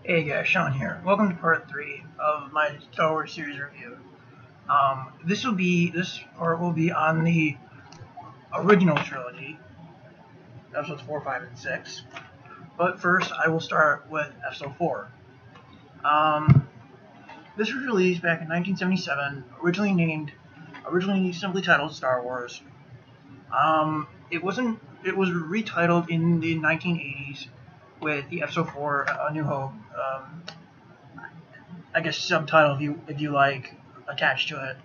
Hey guys, Sean here. Welcome to part 3 of my Star Wars series review. This part will be on the original trilogy, episodes 4, 5, and 6. But first, I will start with episode 4. This was released back in 1977, originally simply titled Star Wars. It was retitled in the 1980s with the episode 4, A New Hope. I guess subtitle if you like attached to it.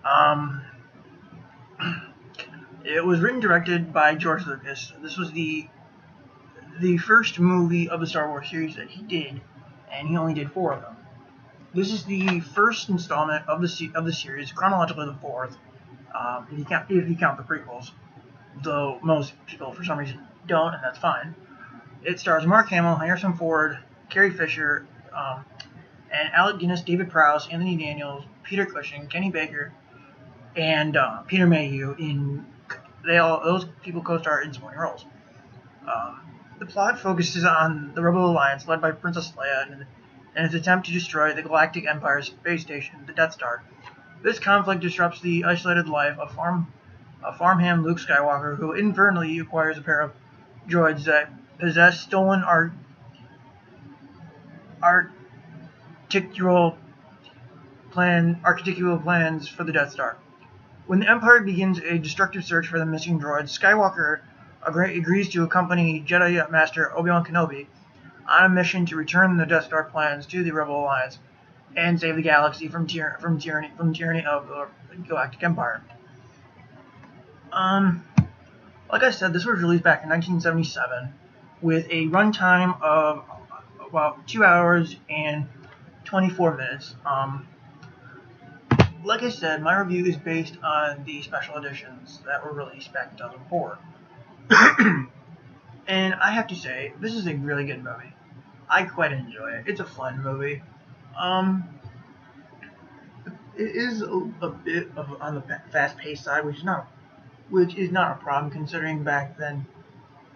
Um, it was written and directed by George Lucas. This was the first movie of the Star Wars series that he did, and he only did 4 of them. This is the first installment of the series, chronologically the fourth, if you count the prequels. Though most people for some reason don't, and that's fine. It stars Mark Hamill, Harrison Ford, Carrie Fisher, and Alec Guinness, David Prowse, Anthony Daniels, Peter Cushing, Kenny Baker, and Peter Mayhew. Those people co-star in supporting roles. The plot focuses on the Rebel Alliance led by Princess Leia and its attempt to destroy the Galactic Empire's space station, the Death Star. This conflict disrupts the isolated life of farmhand Luke Skywalker, who inadvertently acquires a pair of droids that possess stolen architectural plans for the Death Star. When the Empire begins a destructive search for the missing droids, Skywalker agrees to accompany Jedi Master Obi-Wan Kenobi on a mission to return the Death Star plans to the Rebel Alliance and save the galaxy from tyranny of the Galactic Empire. Like I said, this was released back in 1977 with a runtime of about 2 hours and 24 minutes. Like I said, my review is based on the special editions that were released back in 2004. And I have to say, this is a really good movie. I quite enjoy it. It's a fun movie. It is a bit on the fast-paced side, which is not a problem considering back then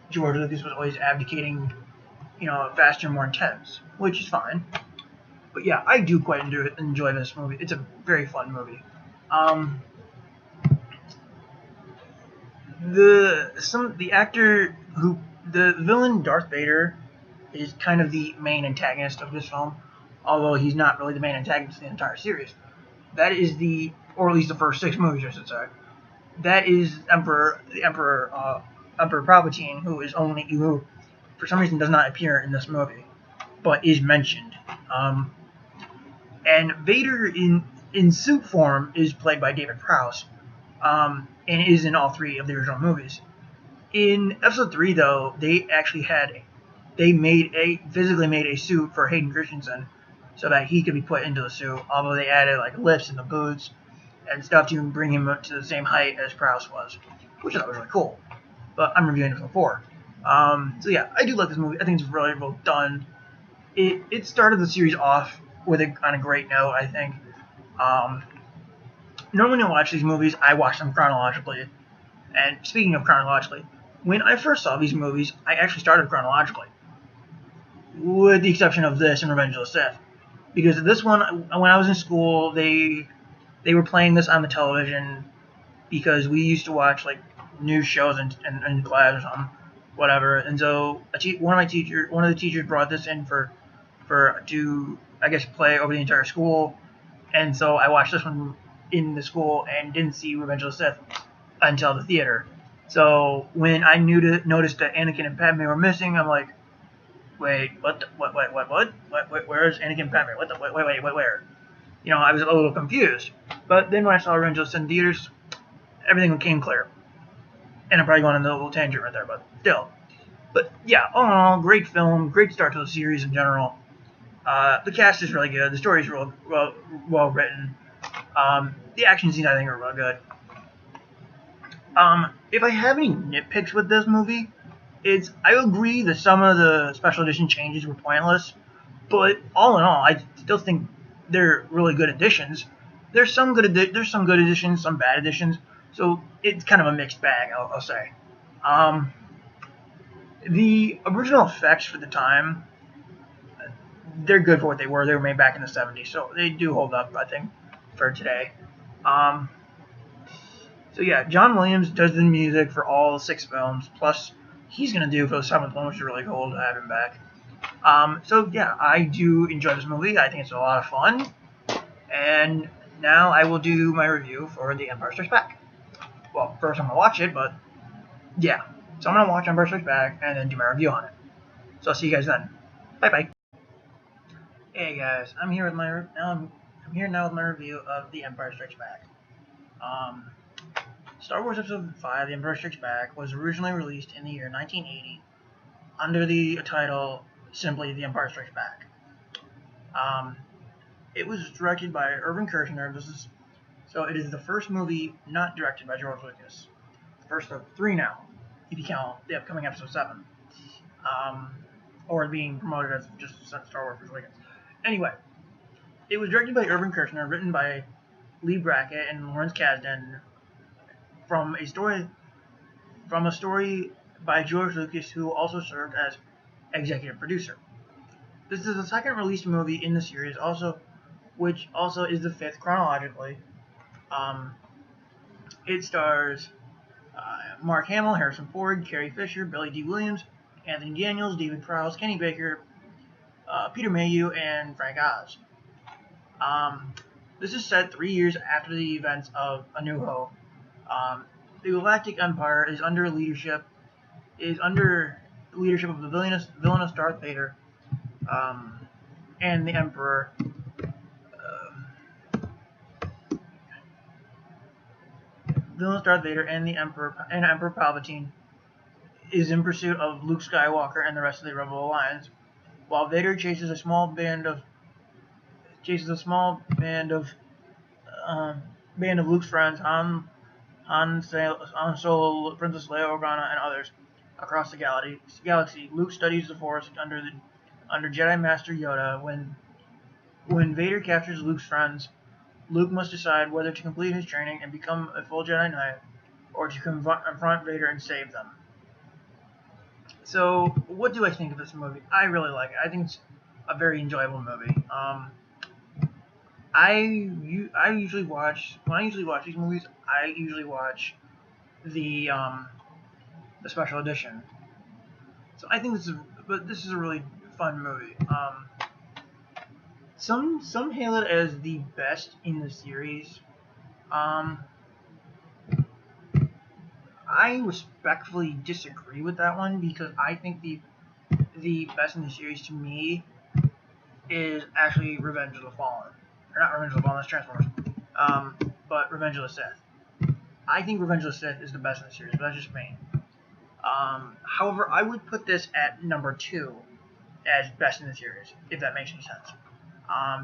George Lucas was always abdicating, faster and more intense, which is fine. But yeah, I do quite enjoy this movie. It's a very fun movie. The villain Darth Vader is kind of the main antagonist of this film, although he's not really the main antagonist of the entire series. That is or at least the first 6 movies, I should say. That is Emperor Palpatine, who for some reason does not appear in this movie, but is mentioned. And Vader in suit form is played by David Prowse, and is in all 3 of the original movies. In episode 3, though, they physically made a suit for Hayden Christensen so that he could be put into the suit, although they added like lifts in the boots and stuff to bring him up to the same height as Prowse was, which I thought was really cool. But I'm reviewing it from 4. So yeah, I do like this movie. I think it's really well done. It started the series off on a great note, I think. Normally when I watch these movies, I watch them chronologically. And speaking of chronologically, when I first saw these movies, I actually started chronologically, with the exception of this and Revenge of the Sith. Because this one, when I was in school, they were playing this on the television because we used to watch like news shows in class or something, whatever. And so one of the teachers brought this in to I guess play over the entire school. And so I watched this one in the school and didn't see Revenge of the Sith until the theater. So when I noticed that Anakin and Padme were missing, I'm like, wait, what? Where's Anakin and Padme? Wait, where? I was a little confused. But then when I saw Revenge of the Sith in theaters, everything became clear. And I'm probably going on a little tangent right there, but still. But yeah, all in all, great film, great start to the series in general. The cast is really good. The story is real well written. The action scenes I think are real good. If I have any nitpicks with this movie, I agree that some of the special edition changes were pointless, but all in all, I still think they're really good additions. There's some good additions, some bad additions, so it's kind of a mixed bag, I'll say. The original effects for the time, they're good for what they were. They were made back in the 70s, so they do hold up, I think, for today. Um, so yeah, John Williams does the music for all 6 films, plus he's gonna do for the 7th one, which is really cool to have him back. So yeah, I do enjoy this movie. I think it's a lot of fun. And now I will do my review for The Empire Strikes Back. Well, first I'm gonna watch it, but yeah. So I'm gonna watch Empire Strikes Back and then do my review on it. So I'll see you guys then. Bye bye. Hey guys, I'm here with I'm here now with my review of The Empire Strikes Back. Um, Star Wars Episode 5, The Empire Strikes Back, was originally released in the year 1980 under the title simply The Empire Strikes Back. Um, it was directed by Irvin Kershner. It is the first movie not directed by George Lucas. The first of 3 now, if you count the upcoming Episode 7. Or being promoted as just Star Wars Force Awakens. Anyway, it was directed by Irvin Kershner, written by Lee Brackett and Lawrence Kasdan, from a story by George Lucas, who also served as executive producer. This is the second released movie in the series, which also is the 5th chronologically. It stars Mark Hamill, Harrison Ford, Carrie Fisher, Billy D. Williams, Anthony Daniels, David Prowse, Kenny Baker, Peter Mayhew, and Frank Oz. This is set 3 years after the events of A New Hope. The Galactic Empire is under leadership of the villainous Darth Vader, and the Emperor. Villainous Darth Vader and Emperor Palpatine is in pursuit of Luke Skywalker and the rest of the Rebel Alliance, while Vader chases a small band of Luke's friends, Han Solo, Princess Leia Organa, and others across the galaxy. Luke studies the Force under Jedi Master Yoda. When Vader captures Luke's friends, Luke must decide whether to complete his training and become a full Jedi Knight, or to confront Vader and save them. So, what do I think of this movie? I really like it. I think it's a very enjoyable movie. I usually watch these movies. I usually watch the special edition. So I think this is a really fun movie. Some hail it as the best in the series. I respectfully disagree with that one, because I think the best in the series to me is actually Revenge of the Fallen. Or not Revenge of the Fallen, that's Transformers. But Revenge of the Sith. I think Revenge of the Sith is the best in the series, but that's just me. However, I would put this at number 2 as best in the series, if that makes any sense. I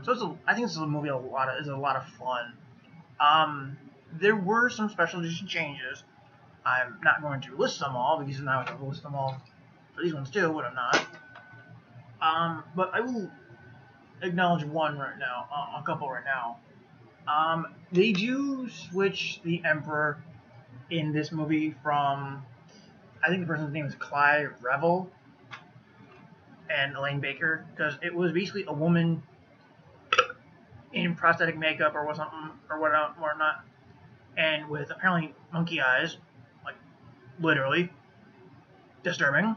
think this is a movie is a lot of fun. There were some special edition changes. I'm not going to list them all, because now I have to list them all for these ones too, but I'm not. But I will acknowledge a couple right now. They do switch the Emperor in this movie from, I think the person's name is Clive Revel and Elaine Baker, because it was basically a woman in prosthetic makeup or something or whatnot, and with apparently monkey eyes, like literally disturbing.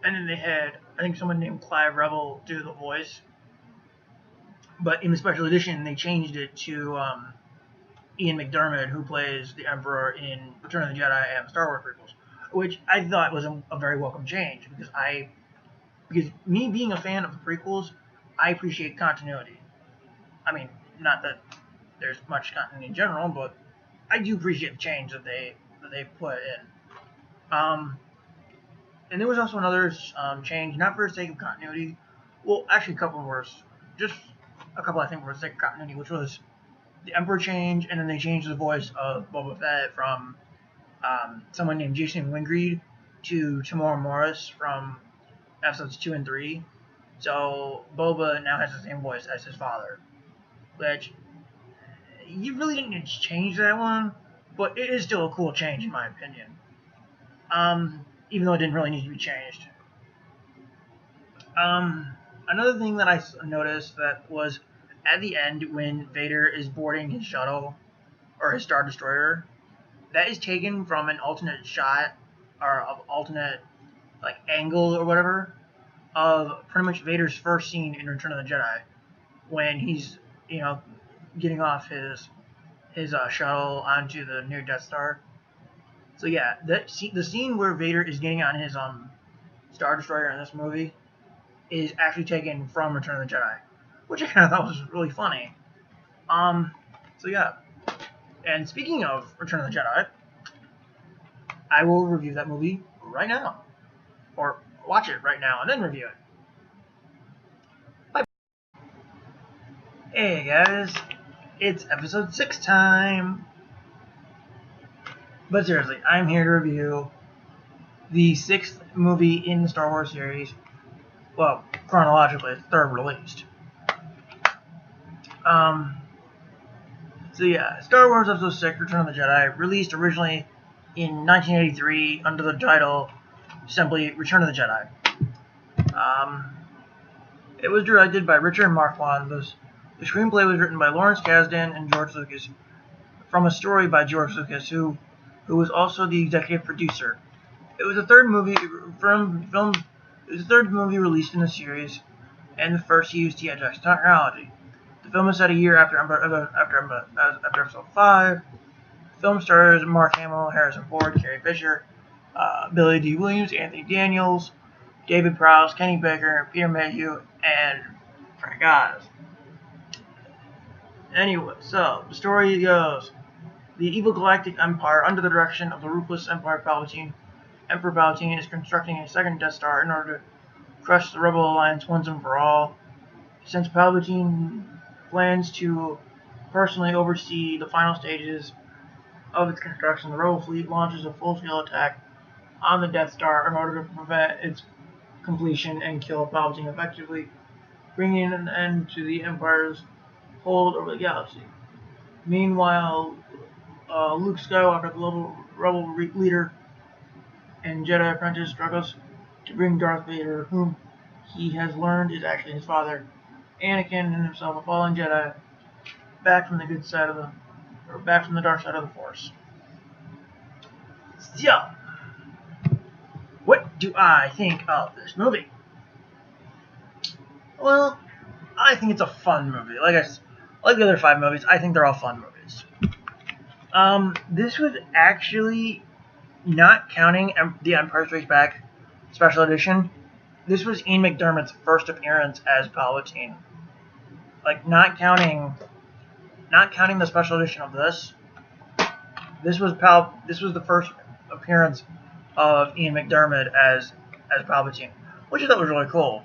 And then they had, I think, someone named Clive Revel do the voice, but in the special edition they changed it to Ian McDiarmid, who plays the Emperor in Return of the Jedi and Star Wars prequels, which I thought was a very welcome change, because me being a fan of the prequels, I appreciate continuity. I mean, not that there's much continuity in general, but I do appreciate the change that they put in. And there was also another change, not for the sake of continuity. Well, actually, a couple were just a couple, I think, for the sake of continuity, which was the Emperor change, and then they changed the voice of Boba Fett from someone named Jason Wingreed to Tamora Morris from episodes 2 and 3. So Boba now has the same voice as his father, which you really didn't need to change that one, but it is still a cool change in my opinion. Even though it didn't really need to be changed. Another thing that I noticed that was at the end when Vader is boarding his shuttle or his Star Destroyer, that is taken from an alternate shot or of alternate like angle or whatever of pretty much Vader's first scene in Return of the Jedi when he's getting off his shuttle onto the new Death Star. So yeah, the scene where Vader is getting on his Star Destroyer in this movie is actually taken from Return of the Jedi, which I kind of thought was really funny. Um, so yeah, and speaking of Return of the Jedi, I will review that movie right now, or watch it right now and then review it. Bye. Hey guys, it's episode 6 time. But seriously, I'm here to review the 6th movie in the Star Wars series. Well, chronologically, it's third released. Um, so yeah, Star Wars Episode 6, Return of the Jedi, released originally in 1983 under the title simply Return of the Jedi. It was directed by Richard Marquand. The screenplay was written by Lawrence Kasdan and George Lucas, from a story by George Lucas, who was also the executive producer. It was the third movie from film. It was the third movie released in the series, and the first to use THX technology. The film was set a year after Episode 5. The film stars Mark Hamill, Harrison Ford, Carrie Fisher, Billy D. Williams, Anthony Daniels, David Prowse, Kenny Baker, Peter Mayhew, and Frank Oz. Anyway, so the story goes: the evil galactic empire, under the direction of the ruthless Emperor Palpatine, is constructing a second Death Star in order to crush the Rebel Alliance once and for all. Since Palpatine plans to personally oversee the final stages of its construction, the Rebel fleet launches a full-scale attack on the Death Star in order to prevent its completion and kill Palpatine, effectively bringing an end to the Empire's hold over the galaxy. Meanwhile, Luke Skywalker, the Rebel leader and Jedi apprentice, struggles to bring Darth Vader, whom he has learned is actually his father, Anakin, and himself, a fallen Jedi, back from the dark side of the Force. So, what do I think of this movie? Well, I think it's a fun movie. Like the other 5 movies, I think they're all fun movies. This was actually, not counting The Empire Strikes Back Special Edition, this was Ian McDiarmid's first appearance as Palpatine. Like, not counting the special edition of this. This was the first appearance of Ian McDiarmid as Palpatine, which I thought was really cool.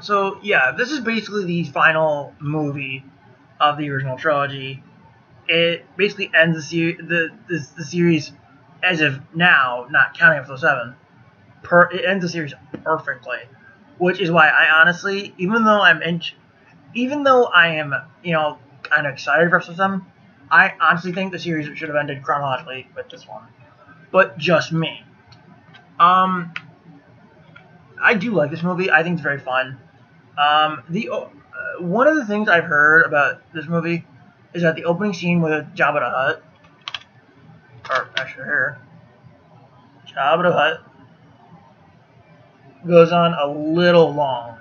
So yeah, this is basically the final movie of the original trilogy. It basically ends the series as of now, not counting Episode 7. It ends the series perfectly, which is why I honestly, even though I am, kind of excited for Episode 7, I honestly think the series should have ended chronologically with this one. But just me. I do like this movie. I think it's very fun. One of the things I've heard about this movie is that the opening scene with Jabba the Hutt, or actually here, Jabba the Hutt, goes on a little long.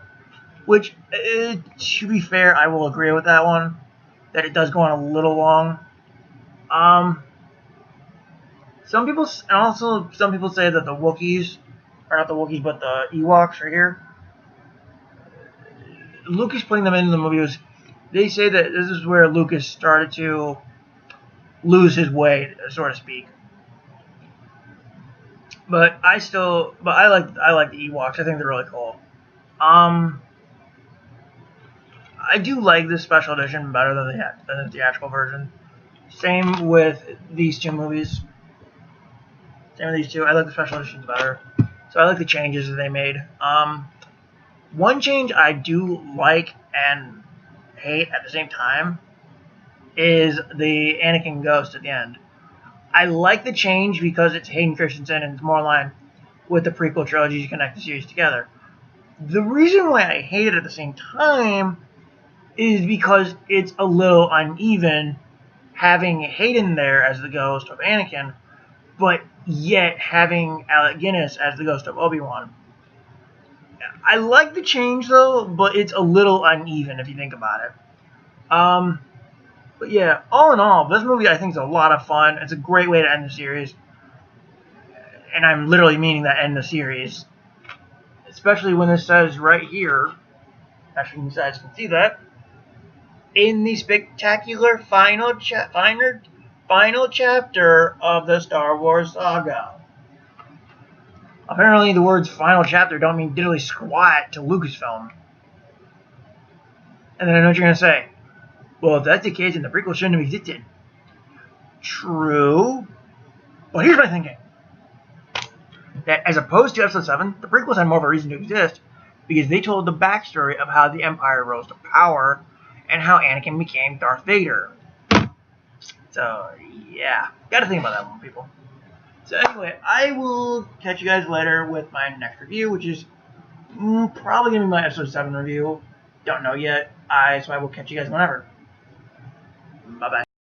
Which, to be fair, I will agree with that one, that it does go on a little long. Some people say that the Wookiees, or not the Wookiees, but the Ewoks are here. Lucas putting them into the movie they say that this is where Lucas started to lose his way, so to speak. But I like the Ewoks. I think they're really cool. I do like this special edition better than the theatrical version. Same with these two movies. Same with these two. I like the special editions better. So I like the changes that they made. One change I do like and hate at the same time is the Anakin ghost at the end. I like the change because it's Hayden Christensen and it's more in line with the prequel trilogy to connect the series together. The reason why I hate it at the same time is because it's a little uneven having Hayden there as the ghost of Anakin, but yet having Alec Guinness as the ghost of Obi-Wan. I like the change though, but it's a little uneven if you think about it. But yeah, all in all, this movie I think is a lot of fun. It's a great way to end the series, and I'm literally meaning that end the series. Especially when it says right here, actually you guys can see that, in the spectacular final chapter of the Star Wars saga. Apparently the words final chapter don't mean diddly squat to Lucasfilm. And then I know what you're going to say. Well, if that's the case, then the prequel shouldn't have existed. True. But here's my thinking. That as opposed to Episode 7, the prequels had more of a reason to exist because they told the backstory of how the Empire rose to power and how Anakin became Darth Vader. So, yeah. Gotta think about that one, people. So anyway, I will catch you guys later with my next review, which is probably going to be my Episode 7 review. Don't know yet. So I will catch you guys whenever. Bye-bye.